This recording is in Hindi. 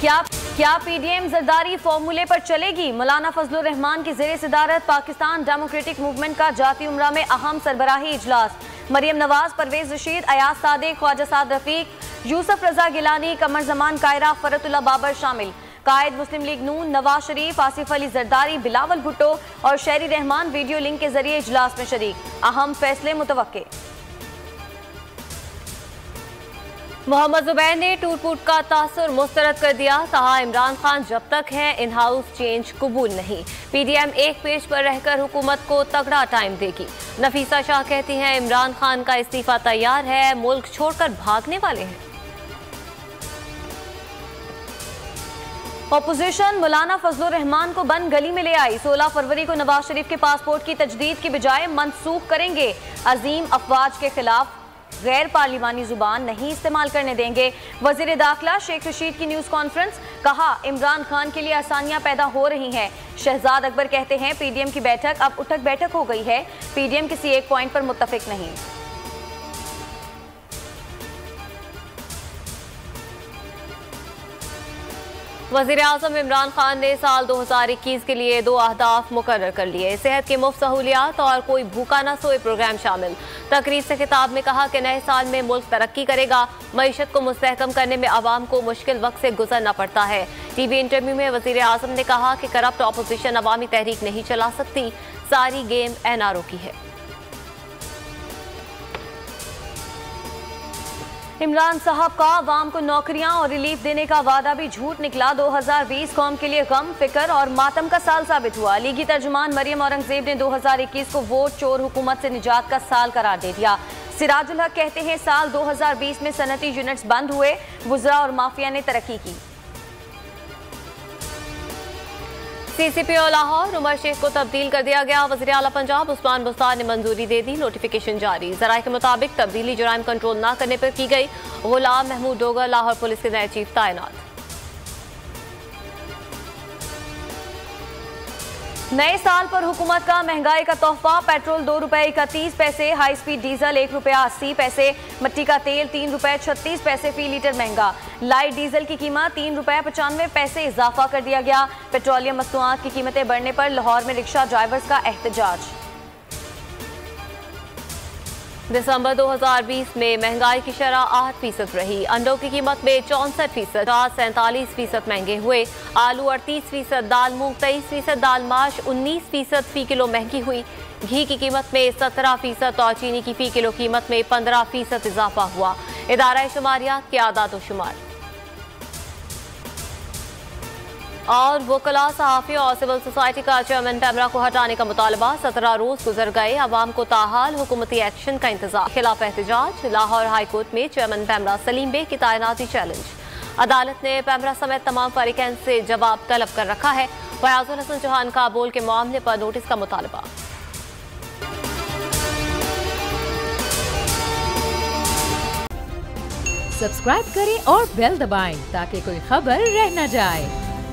क्या पीडीएम जरदारी फॉर्मूले पर चलेगी? मौलाना फजलुर रहमान की ज़ेरे सदारत पाकिस्तान डेमोक्रेटिक मूवमेंट का जाती उमरा में अहम सरबराही इजलास। मरियम नवाज, परवेज रशीद, अयाज सादिक, ख्वाजा साद रफीक, यूसुफ रजा गिलानी, कमर जमान कायरा, फरतुल्ला बाबर शामिल। कायद मुस्लिम लीग नून, नवाज शरीफ, आसिफ अली जरदारी, बिलावल भुट्टो और शहरी रहमान वीडियो लिंक के जरिए इजलास में शरीक। अहम फैसले मुतवक्के। मोहम्मद जुबैर ने टूट-फूट का तासुर मुस्तरद कर दिया। कहा, इमरान खान जब तक हैं इन हाउस चेंज कबूल नहीं। पीडीएम एक पेज पर रहकर हुकूमत को तगड़ा टाइम देगी। नफीसा शाह कहती हैं, इमरान खान का इस्तीफा तैयार है, मुल्क छोड़कर भागने वाले हैं। अपोजिशन मौलाना फजलुर रहमान को बंद गली में ले आई। 16 फरवरी को नवाज शरीफ के पासपोर्ट की तजदीद की बजाय मनसूख करेंगे। अजीम अफवाज के खिलाफ गैर पार्लिमानी जुबान नहीं इस्तेमाल करने देंगे। वजीर दाखिला शेख रशीद की न्यूज कॉन्फ्रेंस। कहा, इमरान खान के लिए आसानियां पैदा हो रही हैं। शहजाद अकबर कहते हैं, पीडीएम की बैठक अब उठक बैठक हो गई है। पीडीएम किसी एक पॉइंट पर मुत्तफिक नहीं। वज़ीर-ए-आज़म इमरान खान ने साल 2021 के लिए 2 अहदाफ मुकर्रर कर लिए। सेहत की मुफ्त सहूलियात और कोई भूखा न सोए प्रोग्राम शामिल। तकरीर से खिताब में कहा कि नए साल में मुल्क तरक्की करेगा। मईशत को मुस्तहकम करने में आवाम को मुश्किल वक्त से गुजरना पड़ता है। टीवी इंटरव्यू में वज़ीर-ए-आज़म ने कहा कि करप्ट अपोजिशन अवामी तहरीक नहीं चला सकती, सारी गेम एनआरओ की है। इमरान साहब का आवाम को नौकरियां और रिलीफ देने का वादा भी झूठ निकला। 2020 कौम के लिए गम, फिक्र और मातम का साल साबित हुआ। लीगी तर्जुमान मरियम औरंगजेब ने 2021 को वोट चोर हुकूमत से निजात का साल करार दे दिया। सिराजुल हक कहते हैं, साल 2020 में सनती यूनिट्स बंद हुए, वुज़रा और माफिया ने तरक्की की। सीसीपीओ लाहौर उमर शेख को तब्दील कर दिया गया। वज़ीर आला पंजाब उस्मान बुस्तार ने मंजूरी दे दी। नोटिफिकेशन जारी। ज़राए के मुताबिक तब्दीली जुराइम कंट्रोल न करने पर की गई। गुलाम महमूद डोगर लाहौर पुलिस के नए चीफ तैनात। नए साल पर हुकूमत का महंगाई का तोहफा। पेट्रोल 2 रुपए 31 पैसे, हाई स्पीड डीजल 1 रुपया 80 पैसे, मट्टी का तेल 3 रुपए 36 पैसे फी लीटर महंगा। लाइट डीजल की कीमत 3 रुपए 95 पैसे इजाफा कर दिया गया। पेट्रोलियम मसनूआत की कीमतें बढ़ने पर लाहौर में रिक्शा ड्राइवर्स का एहतजाज। दिसंबर 2020 में महंगाई की शरह 8% रही। अंडों की कीमत में 64%, 47% महंगे हुए। आलू 38%, दाल मूंग 23%, दाल माश 19% फी किलो महंगी हुई। घी की कीमत में 17% और चीनी की फी किलो कीमत में 15% इजाफा हुआ। इदारा शुमारियात के आदाद शुमार। और वकला, सहाफ़ियों और सिविल सोसाइटी का चेयरमैन पैमरा को हटाने का मुतालबा। 17 रोज गुजर गए, अवाम को ताहाल हुकूमती एक्शन का इंतजार। खिलाफ एहतजाज। लाहौर हाई कोर्ट में चेयरमैन पैमरा सलीम बे की तैनाती चैलेंज। अदालत ने पैमरा समेत तमाम फरीकैन से जवाब तलब कर रखा है। फयाजुल हसन चौहान काबुल के मामले पर नोटिस का मुतालबा। सब्सक्राइब करें और बेल दबाएं ताकि कोई खबर रह न जाए।